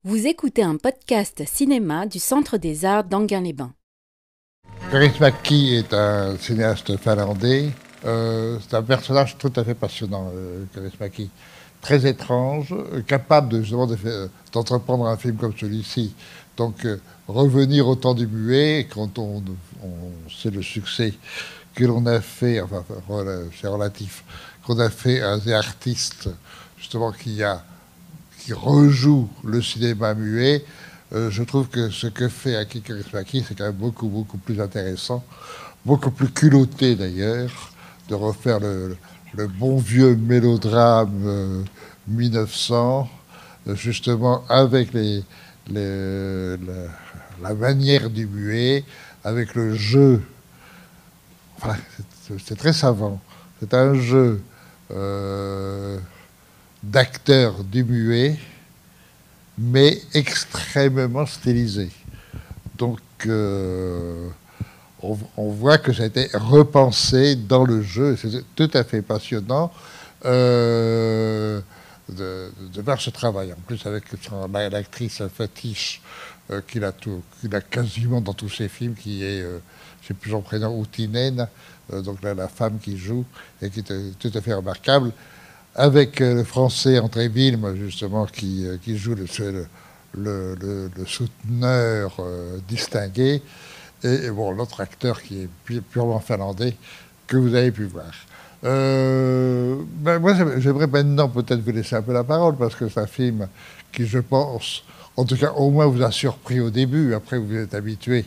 Vous écoutez un podcast cinéma du Centre des Arts d'Anguin-les-Bains. Kaurismäki est un cinéaste finlandais. C'est un personnage tout à fait passionnant, Kaurismäki. Très étrange, capable d'entreprendre un film comme celui-ci. Donc, revenir au temps du muet, quand on sait le succès que l'on a fait, enfin, c'est relatif, qu'on a fait un The Artist, justement, qui rejoue le cinéma muet. Je trouve que ce que fait Aki Kaurismäki, c'est quand même beaucoup plus intéressant, beaucoup plus culotté d'ailleurs, de refaire le bon vieux mélodrame 1900, justement avec la manière du muet, avec le jeu. Enfin, c'est très savant. C'est un jeu d'acteurs du muet, mais extrêmement stylisé. Donc, on voit que ça a été repensé dans le jeu. C'est tout à fait passionnant de voir ce travail. En plus, avec l'actrice Fatish, qu'il a quasiment dans tous ses films, qui est, je sais plus son prénom, Outinen, donc la femme qui joue, et qui est tout à fait remarquable. Avec le français André Wilm, justement, qui joue le souteneur distingué, et bon, l'autre acteur qui est purement finlandais, que vous avez pu voir. Moi, j'aimerais maintenant peut-être vous laisser un peu la parole, parce que c'est un film qui, je pense, en tout cas, au moins vous a surpris au début. Après, vous êtes habitué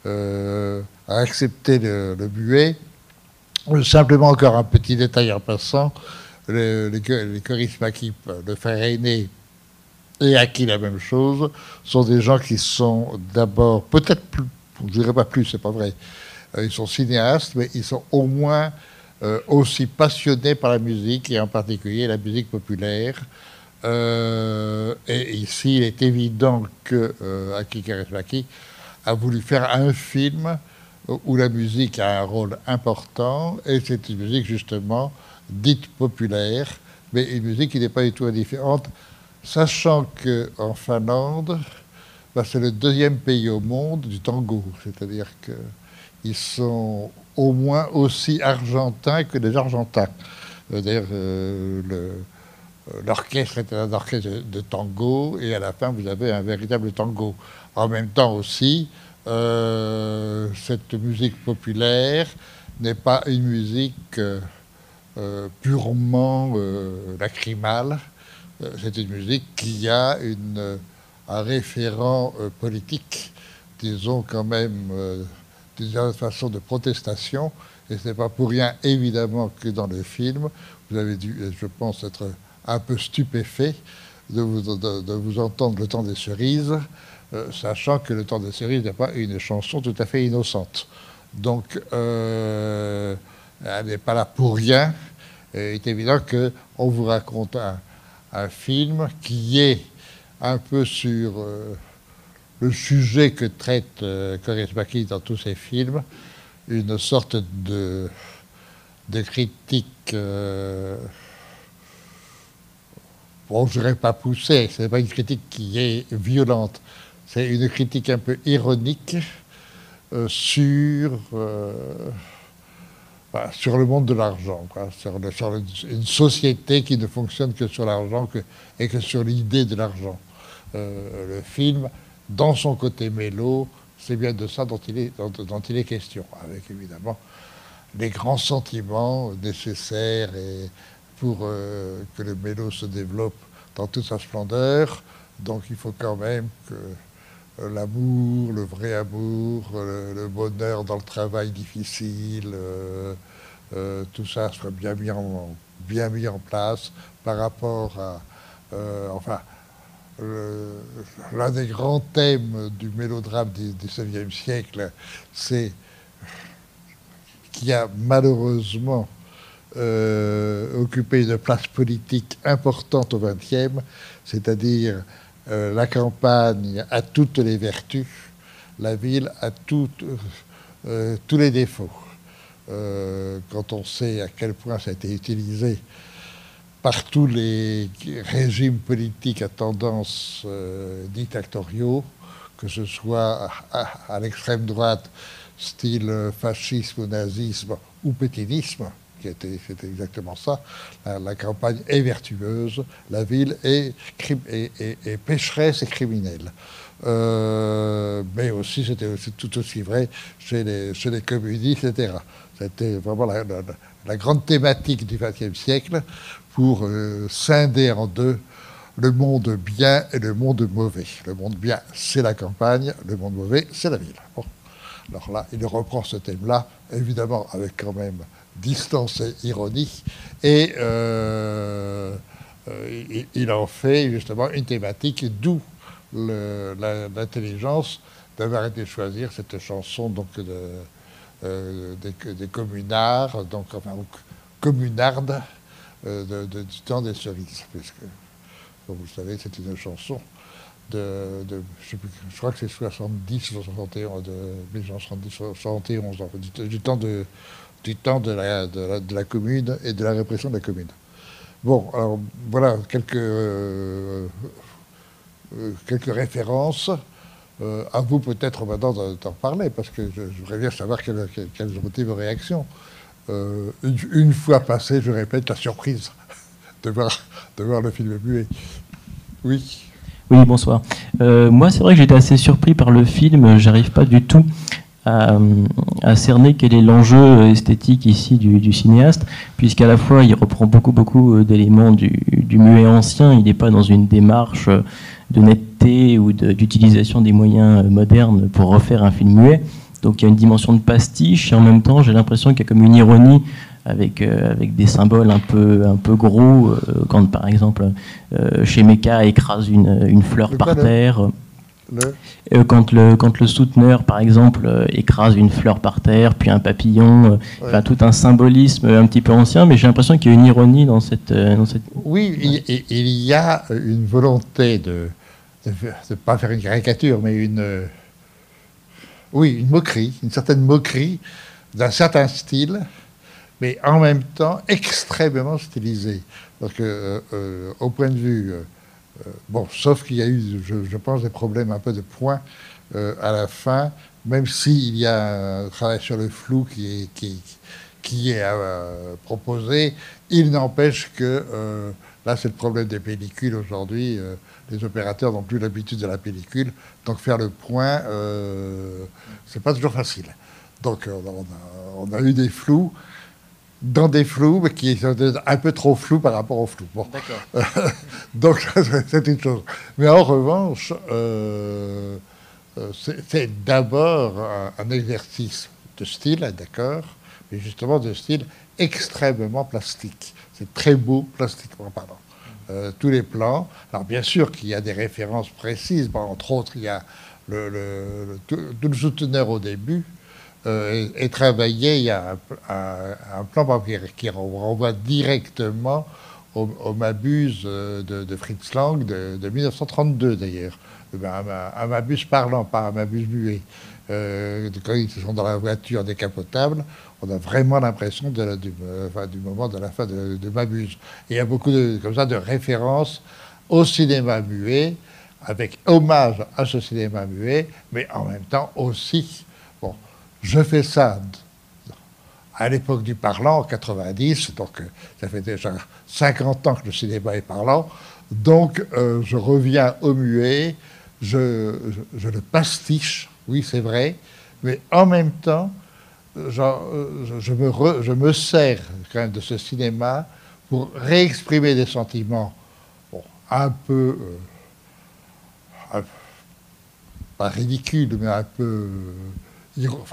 à accepter le muet. Simplement, encore un petit détail en passant. Les Kaurismäki, le frère aîné, et Aki la même chose, sont des gens qui sont d'abord, peut-être plus, je ne dirais pas plus, c'est pas vrai, ils sont cinéastes, mais ils sont au moins aussi passionnés par la musique, et en particulier la musique populaire. Et ici, il est évident que Aki Kaurismäki a voulu faire un film où la musique a un rôle important, et c'est une musique justement dite populaire, mais une musique qui n'est pas du tout indifférente, sachant qu'en Finlande, c'est le deuxième pays au monde du tango, c'est-à-dire qu'ils sont au moins aussi argentins que les Argentins. D'ailleurs, l'orchestre est un orchestre de tango, et à la fin, vous avez un véritable tango. En même temps aussi, cette musique populaire n'est pas une musique purement lacrymale. C'est une musique qui a un référent politique, disons quand même, d'une façon de protestation. Et ce n'est pas pour rien, évidemment, que dans le film, vous avez dû, je pense, être un peu stupéfait de vous entendre Le Temps des Cerises, sachant que Le Temps des Cerises n'est pas une chanson tout à fait innocente. Donc, elle n'est pas là pour rien. Il est évident qu'on vous raconte un film qui est un peu sur le sujet que traite Kaurismäki dans tous ses films, une sorte de critique, bon, je ne dirais pas poussée, ce n'est pas une critique qui est violente, c'est une critique un peu ironique sur le monde de l'argent, sur une société qui ne fonctionne que sur l'argent et que sur l'idée de l'argent. Le film, dans son côté mélo, c'est bien de ça dont il est question, avec évidemment les grands sentiments nécessaires pour que le mélo se développe dans toute sa splendeur. Donc il faut quand même que l'amour, le vrai amour, le bonheur dans le travail difficile, tout ça soit bien mis en place par rapport à... enfin, l'un des grands thèmes du mélodrame du XIXe siècle, c'est qui a malheureusement occupé une place politique importante au XXe, c'est-à-dire la campagne a toutes les vertus, la ville a tous les défauts. Quand on sait à quel point ça a été utilisé par tous les régimes politiques à tendance dictatoriaux, que ce soit à l'extrême droite, style fascisme ou nazisme ou pétinisme, c'était exactement ça. La campagne est vertueuse, la ville est pécheresse et criminelle. Mais aussi, c'était tout aussi vrai chez les communistes, etc. C'était vraiment la grande thématique du XXe siècle pour scinder en deux le monde bien et le monde mauvais. Le monde bien, c'est la campagne, le monde mauvais, c'est la ville. Bon. Alors là, il reprend ce thème-là, évidemment avec quand même distance et ironie, et il en fait justement une thématique, d'où l'intelligence d'avoir été choisir cette chanson donc des communards, donc enfin communardes du temps des cerises, puisque comme vous le savez, c'est une chanson je crois que c'est 70 ou 71, de 1970, 71, du temps de la commune et de la répression de la commune. Bon, alors voilà quelques références. À vous peut-être maintenant d'en parler, parce que je voudrais bien savoir quelles ont été vos réactions. Une fois passé, je répète, la surprise de voir le film muet. Oui. Oui, bonsoir. Moi, c'est vrai que j'étais assez surpris par le film. J'arrive pas du tout à cerner quel est l'enjeu esthétique ici du cinéaste, puisqu'à la fois, il reprend beaucoup d'éléments du muet ancien. Il n'est pas dans une démarche de netteté ou d'utilisation des moyens modernes pour refaire un film muet. Donc, il y a une dimension de pastiche, et en même temps, j'ai l'impression qu'il y a comme une ironie avec des symboles un peu gros, quand par exemple Shemeka écrase une fleur par terre, quand le souteneur par exemple écrase une fleur par terre, puis un papillon, enfin, tout un symbolisme un petit peu ancien, mais j'ai l'impression qu'il y a une ironie dans cette... Oui, il y a une volonté de ne pas faire une caricature, mais une moquerie, une certaine moquerie d'un certain style, mais en même temps extrêmement stylisé. Parce que, au point de vue... bon, sauf qu'il y a eu, je pense, des problèmes un peu de points à la fin, même s'il y a un travail sur le flou qui est proposé, il n'empêche que là, c'est le problème des pellicules aujourd'hui. Les opérateurs n'ont plus l'habitude de la pellicule, donc faire le point, c'est pas toujours facile. Donc, on a eu des flous, dans des flous, mais qui sont un peu trop flous par rapport aux flous. Bon. D'accord. Donc, c'est une chose. Mais en revanche, c'est d'abord un exercice de style, d'accord, mais justement de style extrêmement plastique. C'est très beau plastiquement parlant. Tous les plans. Alors, bien sûr qu'il y a des références précises. Bon, entre autres, il y a tout le souteneur au début, et travaillé, il y a un plan qui renvoie directement au Mabuse de Fritz Lang de 1932 d'ailleurs. Un Mabuse parlant, pas un Mabuse muet. Quand ils sont dans la voiture décapotable, on a vraiment l'impression du moment de la fin de Mabuse. Et il y a beaucoup comme ça de références au cinéma muet, avec hommage à ce cinéma muet, mais en même temps aussi... Bon, je fais ça à l'époque du parlant, en 90, donc ça fait déjà 50 ans que le cinéma est parlant. Donc je reviens au muet, je le pastiche, oui c'est vrai, mais en même temps, je me sers quand même de ce cinéma pour réexprimer des sentiments un peu, pas ridicules, mais un peu...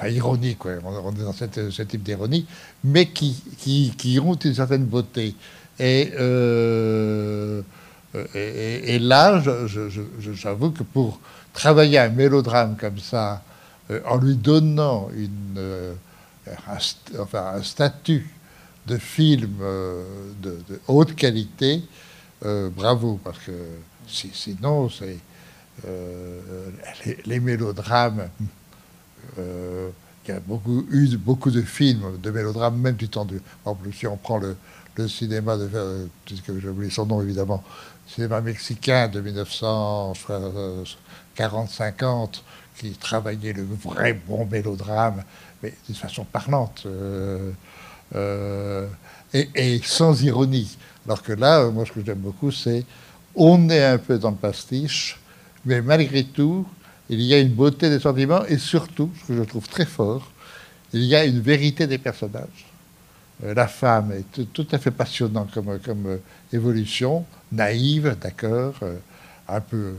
ironique, ouais. On est dans ce type d'ironie, mais qui ont une certaine beauté. Et là, j'avoue que pour travailler un mélodrame comme ça, en lui donnant un statut de film de haute qualité, bravo, parce que sinon, c'est les mélodrames... il y a eu beaucoup de films de mélodrames, même du temps de... Par exemple, si on prend le le cinéma, puisque j'ai oublié son nom évidemment, le cinéma mexicain de 1940-50, qui travaillait le vrai bon mélodrame, mais d'une façon parlante et sans ironie. Alors que là, moi, ce que j'aime beaucoup, c'est on est un peu dans le pastiche, mais malgré tout, il y a une beauté des sentiments et surtout, ce que je trouve très fort, il y a une vérité des personnages. La femme est tout à fait passionnante comme évolution, naïve, d'accord, un peu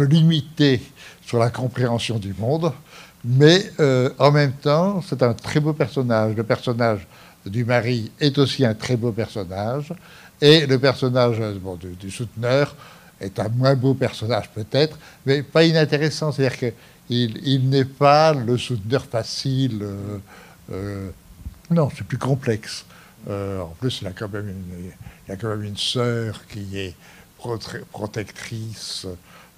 limitée sur la compréhension du monde, mais en même temps, c'est un très beau personnage. Le personnage du mari est aussi un très beau personnage, et le personnage du souteneur est un moins beau personnage peut-être, mais pas inintéressant. C'est-à-dire qu'il n'est pas le souteneur facile. Non, c'est plus complexe. En plus, il a quand même une sœur qui est protectrice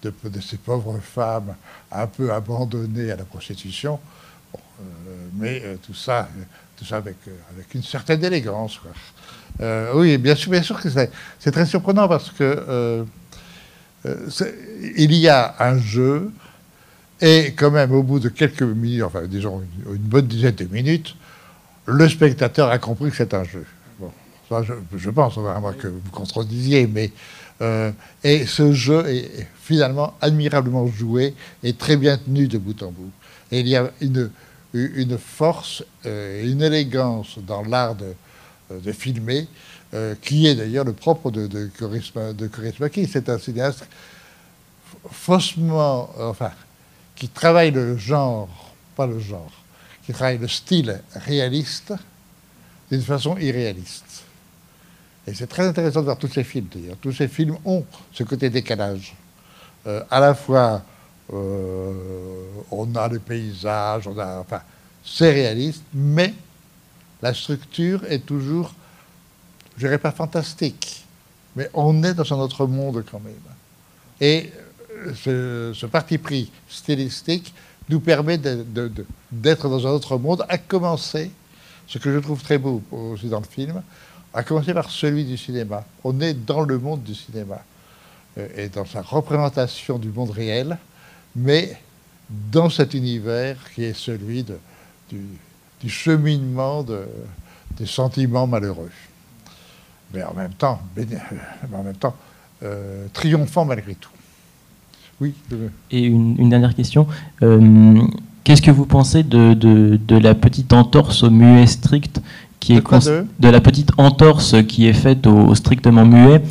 de ces pauvres femmes un peu abandonnées à la prostitution. Bon, mais tout ça avec une certaine élégance, quoi. Oui, bien sûr que c'est très surprenant parce que il y a un jeu et quand même au bout de quelques minutes, enfin disons une bonne dizaine de minutes, le spectateur a compris que c'est un jeu. Bon, ça, je pense, à moins que vous contredisiez, mais et ce jeu est finalement admirablement joué et très bien tenu de bout en bout. Et il y a une force, une élégance dans l'art de filmer, qui est d'ailleurs le propre de Kaurismäki. C'est un cinéaste faussement, enfin, qui travaille le genre, pas le genre, qui travaille le style réaliste d'une façon irréaliste. Et c'est très intéressant de voir tous ces films, d'ailleurs. Tous ces films ont ce côté décalage. À la fois, on a les paysages, enfin, c'est réaliste, mais la structure est toujours, je dirais pas fantastique, mais on est dans un autre monde quand même. Et ce parti pris stylistique nous permet d'être dans un autre monde, à commencer, ce que je trouve très beau aussi dans le film, à commencer par celui du cinéma. On est dans le monde du cinéma et dans sa représentation du monde réel, mais dans cet univers qui est celui du cheminement des sentiments malheureux. Mais en même temps, triomphant malgré tout. Oui. Et une dernière question. Qu'est-ce que vous pensez de la petite entorse au muet strict qui est de la petite entorse qui est faite au strictement muet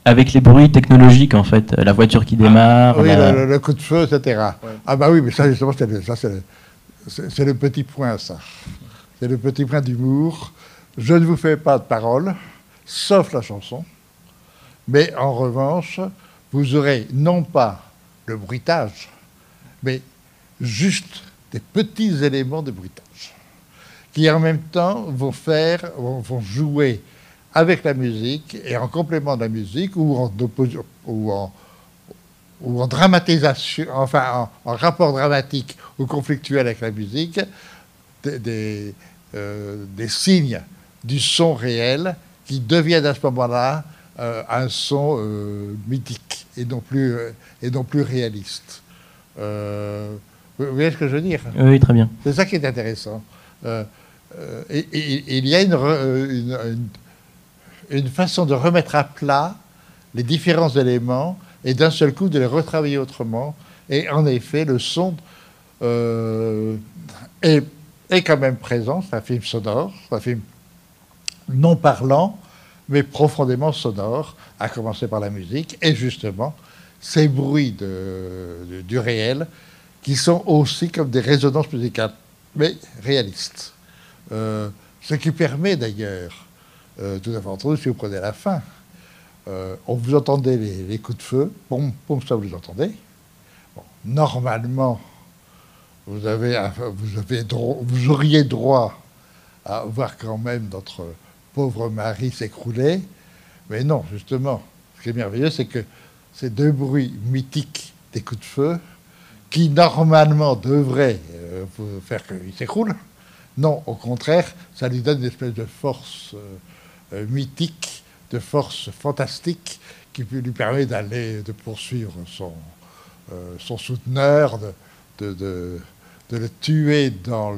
avec les bruits technologiques, en fait, la voiture qui démarre, oui, le coup de feu, etc. Ouais. Ah bah oui, mais ça justement, c'est le petit point, ça. C'est le petit point d'humour. Je ne vous fais pas de paroles, sauf la chanson, mais en revanche, vous aurez non pas le bruitage, mais juste des petits éléments de bruitage qui en même temps vont jouer avec la musique et en complément de la musique ou en dramatisation, enfin en rapport dramatique ou conflictuel avec la musique, des signes du son réel qui deviennent à ce moment-là un son mythique et non plus réaliste. Vous voyez ce que je veux dire? Oui, très bien. C'est ça qui est intéressant. Il y a une façon de remettre à plat les différents éléments et d'un seul coup de les retravailler autrement. Et en effet, le son est quand même présent. C'est un film sonore, c'est un film non parlant, mais profondément sonore, à commencer par la musique. Et justement, ces bruits du réel qui sont aussi comme des résonances musicales, mais réalistes. Ce qui permet d'ailleurs, tout à fait entre nous, si vous prenez la fin, vous entendez les coups de feu, boum, boum, ça vous les entendez. Bon, normalement, vous auriez droit à voir quand même notre pauvre mari s'écrouler, mais non, justement, ce qui est merveilleux, c'est que ces deux bruits mythiques des coups de feu, qui normalement devraient faire qu'il s'écroule, Non, au contraire, ça lui donne une espèce de force mythique, de force fantastique, qui lui permet de poursuivre son souteneur, de le tuer dans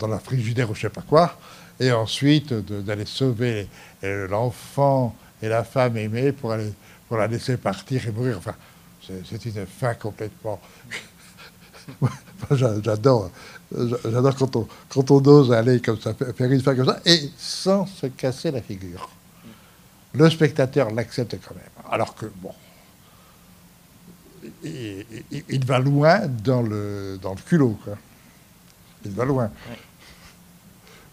la frigidaire ou je ne sais pas quoi, et ensuite d'aller sauver l'enfant et la femme aimée pour la laisser partir et mourir. Enfin, c'est une fin complètement... J'adore quand on ose aller comme ça, faire une fin comme ça, et sans se casser la figure. Le spectateur l'accepte quand même. Alors que, bon, il va loin dans le culot, quoi. Il va loin.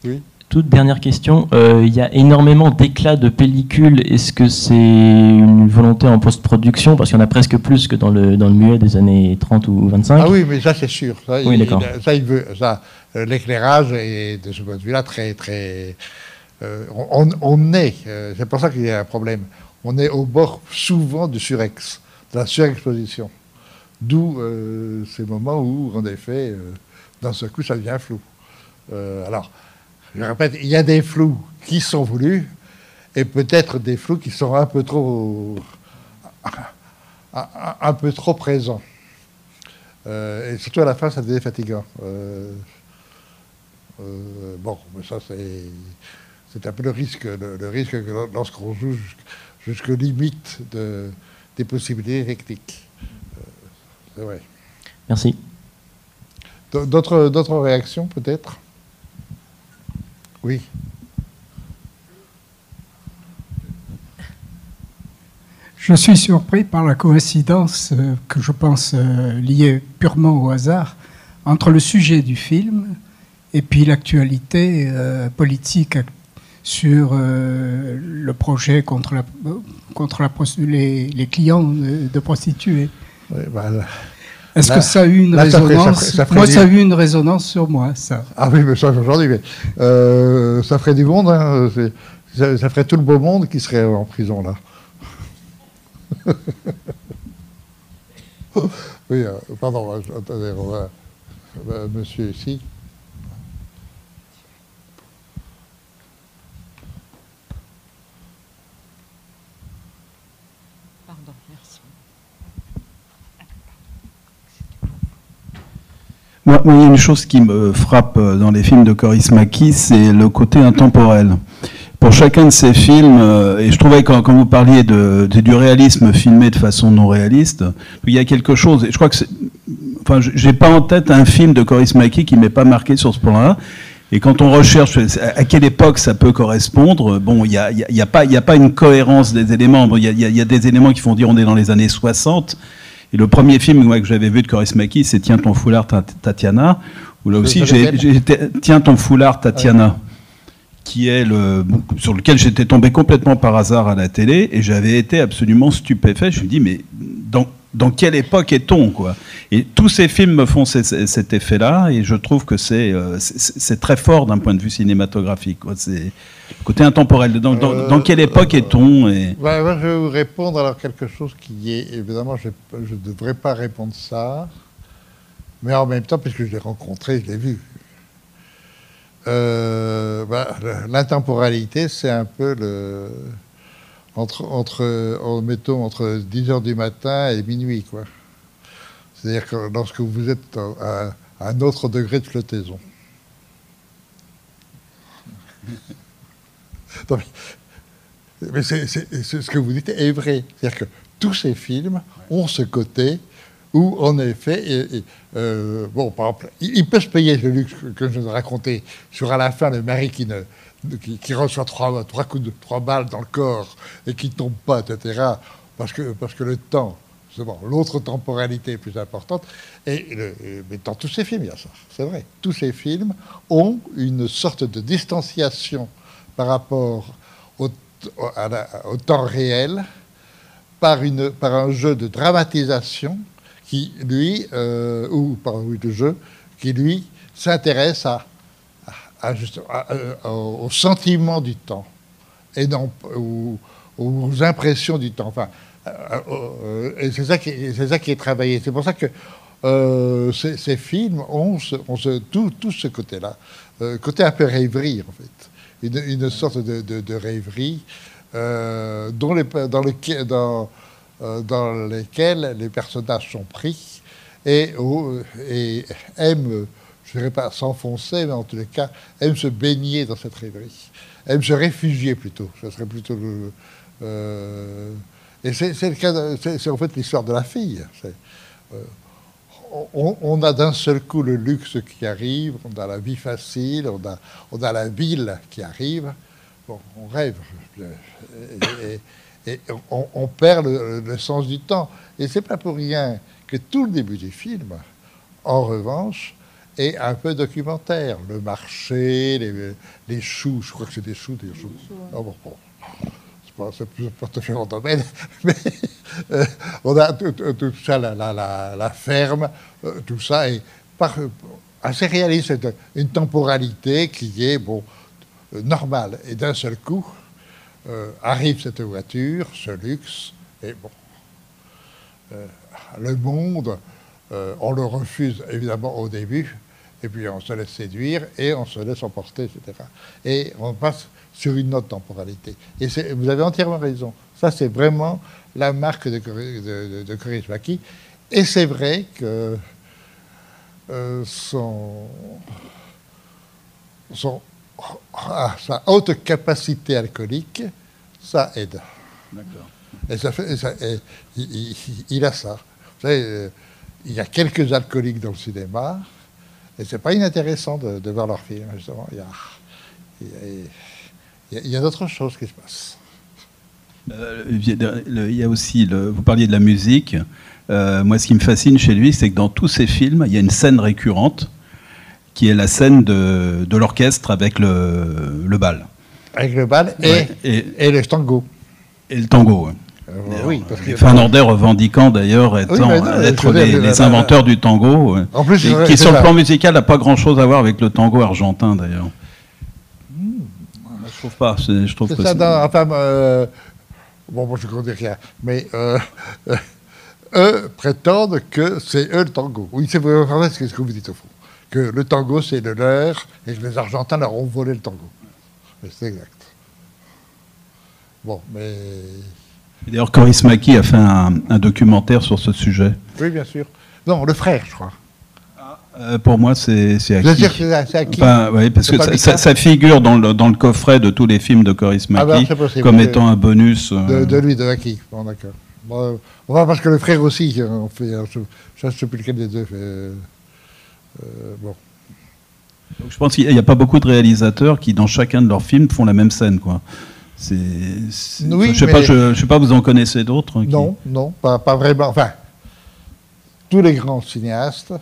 Oui. Toute dernière question. Il y a énormément d'éclats de pellicule. Est-ce que c'est une volonté en post-production? Parce qu'il y en a presque plus que dans le muet des années 30 ou 25. Ah oui, mais ça, c'est sûr. Ça, oui, d'accord. L'éclairage est, de ce point de vue-là, très... très on est, c'est pour ça qu'il y a un problème, on est au bord souvent du surex, de la surexposition. D'où ces moments où, en effet, d'un seul coup, ça devient flou. Alors, je répète, il y a des flous qui sont voulus et peut-être des flous qui sont un peu trop présents. Et surtout à la fin, ça devient fatigant. Bon, mais ça, c'est un peu le risque que lorsqu'on joue jusqu'aux limites des possibilités techniques. C'est vrai. Merci. D'autres réactions, peut-être? Oui. Je suis surpris par la coïncidence que je pense liée purement au hasard entre le sujet du film et puis l'actualité politique sur le projet contre les clients de prostituées. Oui, voilà. Est-ce que ça a eu une résonance? Moi, ça a eu une résonance sur moi, ça. Ah oui, mais ça, aujourd'hui, mais ça ferait du monde, hein, ça ferait tout le beau monde qui serait en prison, là. Oui, pardon, attendez, on va... monsieur ici. Pardon, merci. Moi, il y a une chose qui me frappe dans les films de Kaurismäki, c'est le côté intemporel. Pour chacun de ces films, et je trouvais quand vous parliez du réalisme filmé de façon non réaliste, il y a quelque chose, et je crois que enfin, j'ai pas en tête un film de Kaurismäki qui m'est pas marqué sur ce point-là. Et quand on recherche à quelle époque ça peut correspondre, bon, il y a pas une cohérence des éléments. Bon, il y a des éléments qui font dire on est dans les années 60. Et le premier film que j'avais vu de Kaurismäki, c'est Tiens ton foulard, Tatiana. Où là aussi, Tiens ton foulard, Tatiana, qui est sur lequel j'étais tombé complètement par hasard à la télé, et j'avais été absolument stupéfait. Je me suis dit, mais dans quelle époque est-on, quoi? Et tous ces films me font cet effet-là, et je trouve que c'est très fort d'un point de vue cinématographique, quoi. C'est le côté intemporel. Dans quelle époque est-on? Ouais, moi, je vais vous répondre alors quelque chose qui est... Évidemment, je ne devrais pas répondre ça, mais en même temps, puisque je l'ai rencontré, je l'ai vu. L'intemporalité, c'est un peu mettons, entre 10h du matin et minuit, quoi. C'est-à-dire que lorsque vous êtes à un autre degré de flottaison. Mais ce que vous dites est vrai. C'est-à-dire que tous ces films ont ce côté où, en effet, bon, par exemple, il peut se payer le luxe que je vous ai raconté sur à la fin le mari qui reçoit trois balles dans le corps et qui ne tombe pas, etc., parce que le temps, c'est bon, l'autre temporalité est plus importante. Mais dans tous ces films, il y a ça, c'est vrai. Tous ces films ont une sorte de distanciation par rapport au temps réel, par un jeu de dramatisation qui, lui, qui, lui, s'intéresse au sentiment du temps et non aux impressions du temps. Enfin, et c'est ça qui est travaillé. C'est pour ça que ces films ont tout ce côté-là, côté un peu rêverie en fait, une sorte de rêverie dans lesquels les personnages sont pris et aiment, je ne dirais pas s'enfoncer, mais en tous les cas, aiment se baigner dans cette rêverie, aiment se réfugier plutôt. Ce serait plutôt et c'est le cas, c'est en fait l'histoire de la fille. On a d'un seul coup le luxe qui arrive, on a la vie facile, on a la ville qui arrive. Bon, on rêve. Et on perd le sens du temps. Et c'est pas pour rien que tout le début du film, en revanche, est un peu documentaire. Le marché, les choux, je crois que c'est des choux. Oh, bon. C'est plus pas tout à fait mon domaine, mais on a tout ça, la ferme, tout ça, et assez réaliste, une temporalité qui est normale. Et d'un seul coup, arrive cette voiture, ce luxe, et bon, le monde, on le refuse évidemment au début, et puis on se laisse séduire, et on se laisse emporter, etc. Et on passe sur une autre temporalité. Et vous avez entièrement raison. Ça, c'est vraiment la marque de Kaurismäki. Et c'est vrai que sa haute capacité alcoolique, ça aide. D'accord. Et il a ça. Vous savez, il y a quelques alcooliques dans le cinéma, et c'est pas inintéressant de voir leurs films, justement. Il y a d'autres choses qui se passent. Il y a aussi, vous parliez de la musique. Moi, ce qui me fascine chez lui, c'est que dans tous ses films, il y a une scène récurrente qui est la scène de l'orchestre avec le bal. Avec le bal et le tango. Et le tango, ouais. Oui, parce que Finlandais revendiquant d'ailleurs être les inventeurs du tango. En plus, qui sur le plan musical n'a pas grand-chose à voir avec le tango argentin d'ailleurs. Je trouve pas. Je trouve que ça. Bon, moi je ne connais rien, mais eux prétendent que c'est eux le tango. Oui, c'est ce que vous dites au fond. Que le tango c'est le leur et que les Argentins leur ont volé le tango. C'est exact. Bon, mais. D'ailleurs, Kaurismäki a fait un documentaire sur ce sujet. Oui, bien sûr. Non, le frère, je crois. Pour moi, c'est acquis. C'est acquis. Oui, parce que ça figure dans le coffret de tous les films de Kaurismäki comme étant un bonus. De lui, de Aki. Bon, d'accord. Bon, parce que le frère aussi, on fait. Je ne sais plus lequel des deux fait. Bon. Donc, je pense qu'il n'y a pas beaucoup de réalisateurs qui, dans chacun de leurs films, font la même scène, quoi. Oui, je sais pas, vous en connaissez d'autres Non, pas vraiment. Enfin, tous les grands cinéastes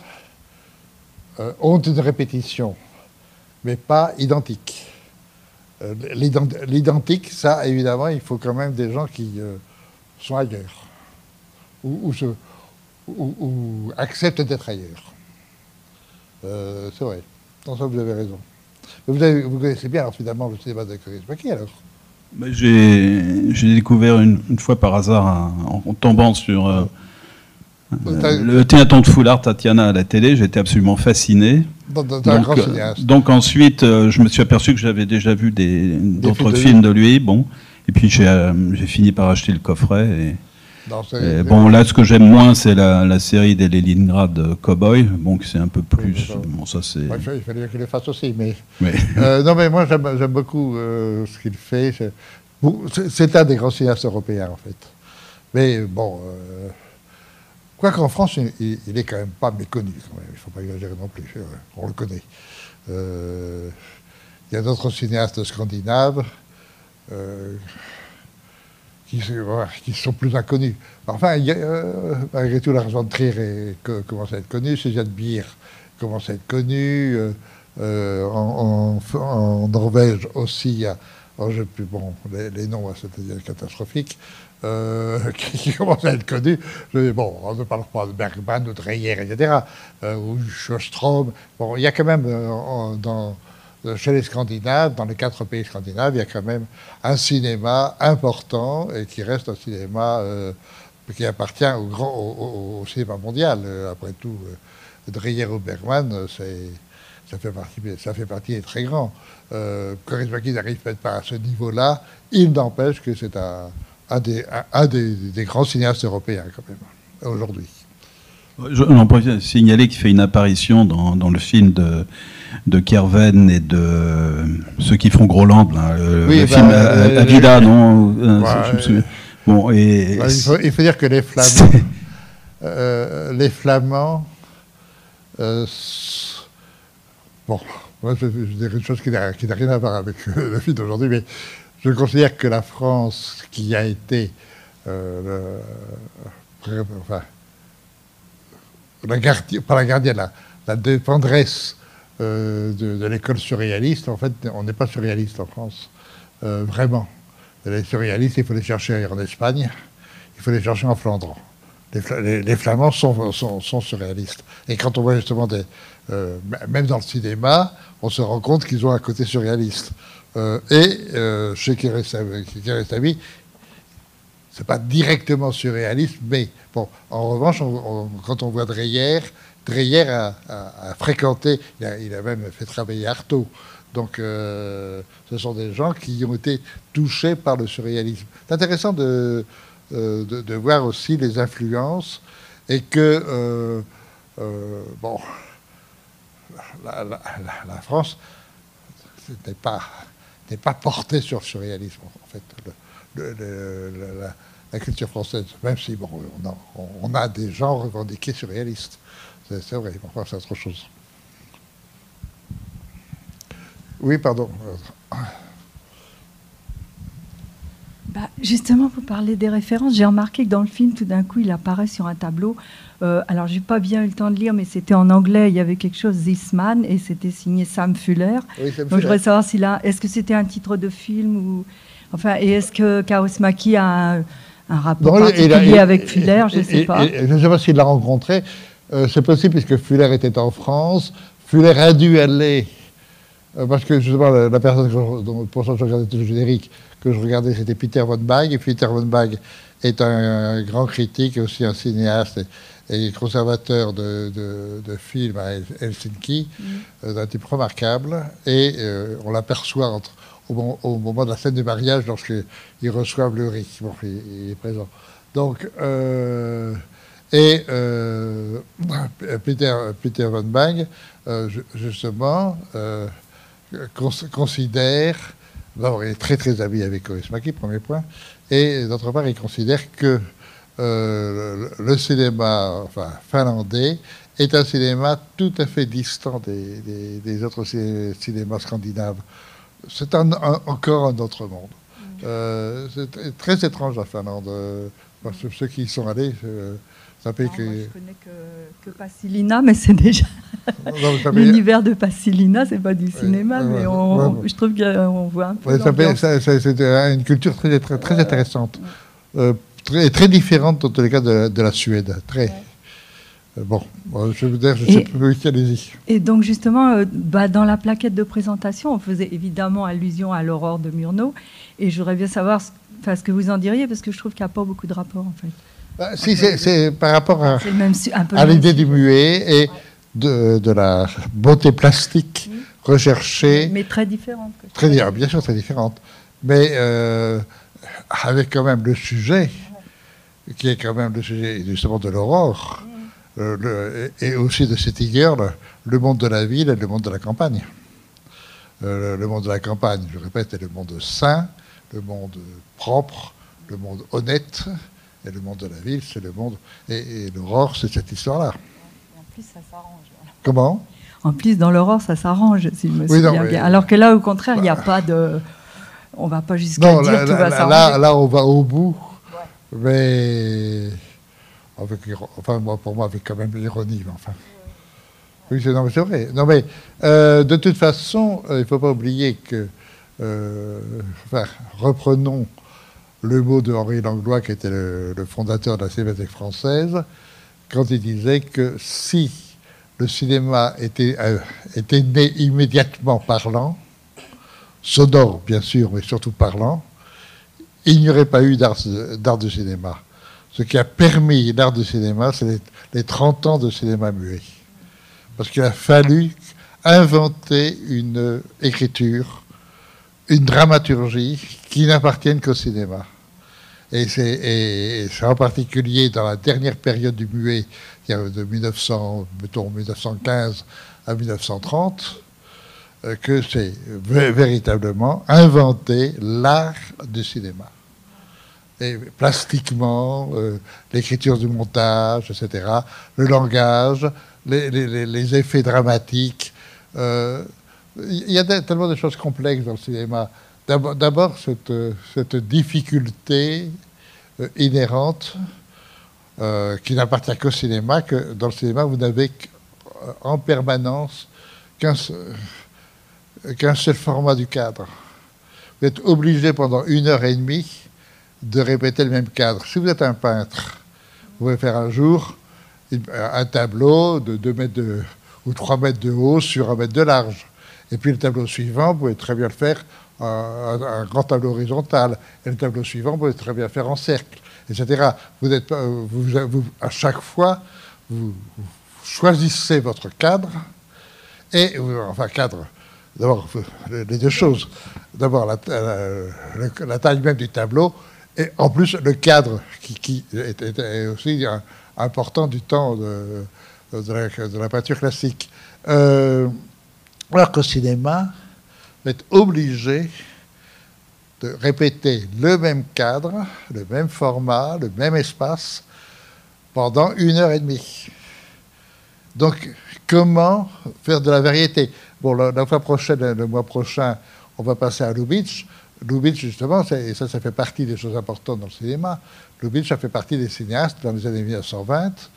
ont une répétition, mais pas identique. L'identique, ça, évidemment, il faut quand même des gens qui sont ailleurs, ou acceptent d'être ailleurs. C'est vrai. Dans ça, vous avez raison. Vous connaissez bien, alors, finalement, le cinéma de Kaurismäki, alors. J'ai découvert une fois par hasard, en tombant sur le Théâtre de Foulard, Tatiana à la télé, j'étais absolument fasciné. Donc ensuite, je me suis aperçu que j'avais déjà vu d'autres films de lui. Bon, et puis j'ai fini par acheter le coffret. Bon, là, ce que j'aime moins, c'est la série des Leningrad Cowboy. Bon, c'est un peu plus. Bon, ça c'est. Il fallait qu'il le fasse aussi, mais. Non, mais moi, j'aime beaucoup ce qu'il fait. C'est un des grands cinéastes européens, en fait. Mais bon, quoi qu'en France, il est quand même pas méconnu. Quand même. Il ne faut pas exagérer non plus. On le connaît. Il y a d'autres cinéastes scandinaves. Qui sont plus inconnus. Enfin, malgré tout, Lars von Trier commence à être connu, Susanne Bier commence à être connu, en Norvège aussi, les noms, c'est catastrophique, qui commencent à être connus. Bon, on ne parle pas de Bergman ou de Dreyer, etc., ou Sjöström. Bon, il y a quand même, chez les Scandinaves, dans les 4 pays scandinaves, il y a quand même un cinéma important et qui reste un cinéma qui appartient au cinéma mondial. Après tout, Dreyer ou Bergman, ça fait partie des très grands. Kaurismäki n'arrive peut-être pas à ce niveau-là. Il n'empêche que c'est un des grands cinéastes européens, quand même, aujourd'hui. On peut signaler qu'il fait une apparition dans le film de Kerven et de ceux qui font Groland, le film Avida, non je me souviens. Bon, et il faut dire que les Flamands, bon, moi je dirais une chose qui n'a rien à voir avec le film d'aujourd'hui, mais je considère que la France, qui a été la défendresse de l'école surréaliste, en fait, on n'est pas surréaliste en France, vraiment. Les surréalistes, il faut les chercher en Espagne, il faut les chercher en Flandre. Les Flamands sont surréalistes. Et quand on voit justement même dans le cinéma, on se rend compte qu'ils ont un côté surréaliste. Chez Kiarostami, c'est pas directement surréaliste, mais bon, en revanche, quand on voit Dreyer a fréquenté, il a même fait travailler Artaud. Donc, ce sont des gens qui ont été touchés par le surréalisme. C'est intéressant de voir aussi les influences et que, bon, la France n'est pas portée sur le surréalisme, en fait. La culture française, même si, bon, on a des gens revendiqués surréalistes. C'est vrai, enfin, c'est autre chose. Oui, pardon. Justement, vous parlez des références. J'ai remarqué que dans le film, tout d'un coup, il apparaît sur un tableau. Alors, j'ai pas bien eu le temps de lire, mais c'était en anglais. Il y avait quelque chose, This Man, et c'était signé Sam Fuller. Oui, Sam Donc, je voudrais Fuller. savoir est-ce que c'était un titre de film ou, enfin, et est-ce que Kaurismäki a un rapport particulier avec Fuller? Je ne sais pas. Je ne sais pas s'il l'a rencontré. C'est possible puisque Fuller était en France. Fuller a dû aller. Parce que justement, la personne pour ça je regardais tout le générique, que je regardais, c'était Peter von Bagh. Et Peter von Bagh est un grand critique, et aussi un cinéaste et conservateur de films à Helsinki, d'un type remarquable. Et on l'aperçoit au moment de la scène du mariage, lorsqu'ils reçoivent le riz. Bon, il est présent. Donc, Peter von Bagh, justement, considère, d'abord, il est très très ami avec Kaurismäki, premier point, et d'autre part, il considère que le cinéma finlandais est un cinéma tout à fait distant des autres cinémas scandinaves. C'est encore un autre monde. C'est très étrange la Finlande. Ceux qui y sont allés, ça fait que... Moi, je connais que Pasilina, mais c'est déjà... L'univers de Pasilina, c'est pas du cinéma, mais je trouve qu'on voit un peu. C'est une culture très intéressante, très différente dans tous les cas de la Suède. Très. Bon, je veux dire, je sais plus qui, allez-y. Et donc justement, dans la plaquette de présentation, on faisait évidemment allusion à l'Aurore de Murnau, et je voudrais bien savoir ce que vous en diriez, parce que je trouve qu'il n'y a pas beaucoup de rapport en fait. Si, c'est par rapport à l'idée du muet et de la beauté plastique recherchée. Mais très différente. Bien sûr, très différente. Mais avec quand même le sujet, qui est quand même le sujet justement de l'aurore, et aussi de Settinger, le monde de la ville et le monde de la campagne. Le monde de la campagne, je répète, est le monde sain, le monde propre, le monde honnête, et le monde de la ville, c'est le monde... Et l'aurore, c'est cette histoire-là. En plus, ça s'arrange. Comment ? En plus, dans l'aurore, ça s'arrange, s'il me souviens bien. Alors que là, au contraire, il n'y a pas de... On ne va pas jusqu'à dire tout va s'arranger. Là, on va au bout, mais... pour moi, avec quand même l'ironie, mais enfin... Oui, c'est vrai. Non, mais de toute façon, il ne faut pas oublier que... reprenons le mot de Henri Langlois, qui était le fondateur de la Cinémathèque française, quand il disait que si le cinéma était né immédiatement parlant, sonore bien sûr, mais surtout parlant, il n'y aurait pas eu d'art de cinéma. ce qui a permis l'art du cinéma, c'est les 30 ans de cinéma muet. Parce qu'il a fallu inventer une écriture, une dramaturgie qui n'appartiennent qu'au cinéma. Et c'est en particulier dans la dernière période du muet, de 1915 à 1930, que c'est véritablement inventé l'art du cinéma. Et plastiquement, l'écriture du montage, etc., le langage, les effets dramatiques. Il y a tellement de choses complexes dans le cinéma. D'abord, cette difficulté inhérente qui n'appartient qu'au cinéma, que dans le cinéma, vous n'avez en permanence qu'un seul format du cadre. Vous êtes obligé pendant 1h30 de répéter le même cadre. Si vous êtes un peintre, vous pouvez faire un jour un tableau de 2 mètres ou 3 mètres de haut sur 1 mètre de large. Et puis le tableau suivant, vous pouvez très bien le faire un grand tableau horizontal. Et le tableau suivant, vous pouvez très bien le faire en cercle, etc. À chaque fois, vous choisissez votre cadre. Et, enfin, cadre, d'abord, les deux choses. D'abord, la taille même du tableau. Et en plus, le cadre qui est aussi important du temps de la peinture classique. Alors qu'au cinéma, vous êtes obligé de répéter le même cadre, le même format, le même espace pendant 1h30. Donc, comment faire de la variété? Bon, la fois prochaine, le mois prochain, on va passer à Lubitsch. Lubitsch, justement, et ça fait partie des choses importantes dans le cinéma. Lubitsch, ça fait partie des cinéastes dans les années 1920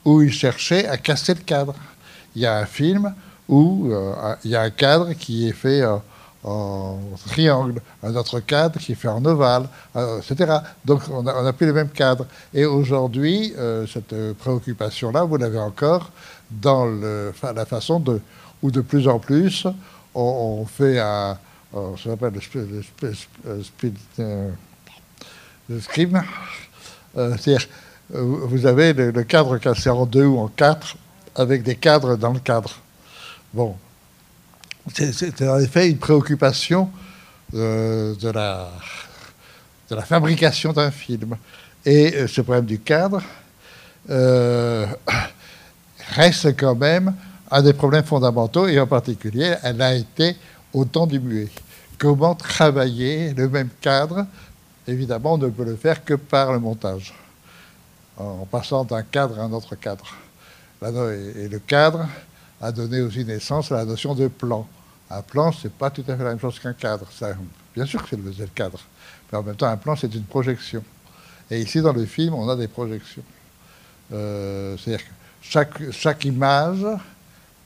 où ils cherchaient à casser le cadre. Il y a un film où il y a un cadre qui est fait en triangle, un autre cadre qui est fait en ovale, etc. Donc on n'a plus le même cadre. Et aujourd'hui, cette préoccupation-là, vous l'avez encore dans la façon où de plus en plus on fait ça s'appelle le scream. C'est-à-dire, vous avez le cadre cassé en 2 ou en 4 avec des cadres dans le cadre. Bon, c'est en effet une préoccupation de la fabrication d'un film. Et ce problème du cadre reste quand même un des problèmes fondamentaux, et en particulier, elle a été au temps du muet. Comment travailler le même cadre? Évidemment, on ne peut le faire que par le montage, en passant d'un cadre à un autre cadre. Et le cadre a donné aussi naissance à la notion de plan. Un plan, ce n'est pas tout à fait la même chose qu'un cadre. Bien sûr que c'est le cadre, mais en même temps, un plan, c'est une projection. Et ici, dans le film, on a des projections. C'est-à-dire que chaque image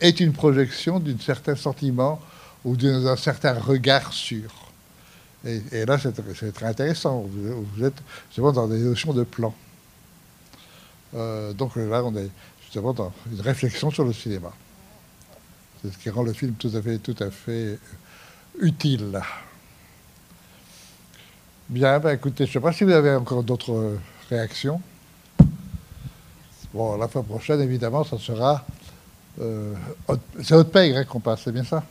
est une projection d'un certain sentiment ou d'un certain regard sur. Et là, c'est très intéressant. Vous êtes justement dans des notions de plan. Donc là, on est justement dans une réflexion sur le cinéma. C'est ce qui rend le film tout à fait utile. Bien, écoutez, je ne sais pas si vous avez encore d'autres réactions. Bon, la fois prochaine, évidemment, ça sera... c'est Haute-Pègre qu'on passe, c'est bien ça?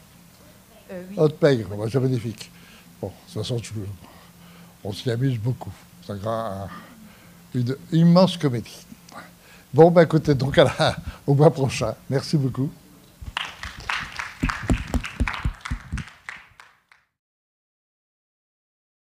Oui. Haute-Pègre, c'est magnifique. Bon, de toute façon, on s'y amuse beaucoup. C'est une immense comédie. Bon, écoutez, donc au mois prochain. Merci beaucoup.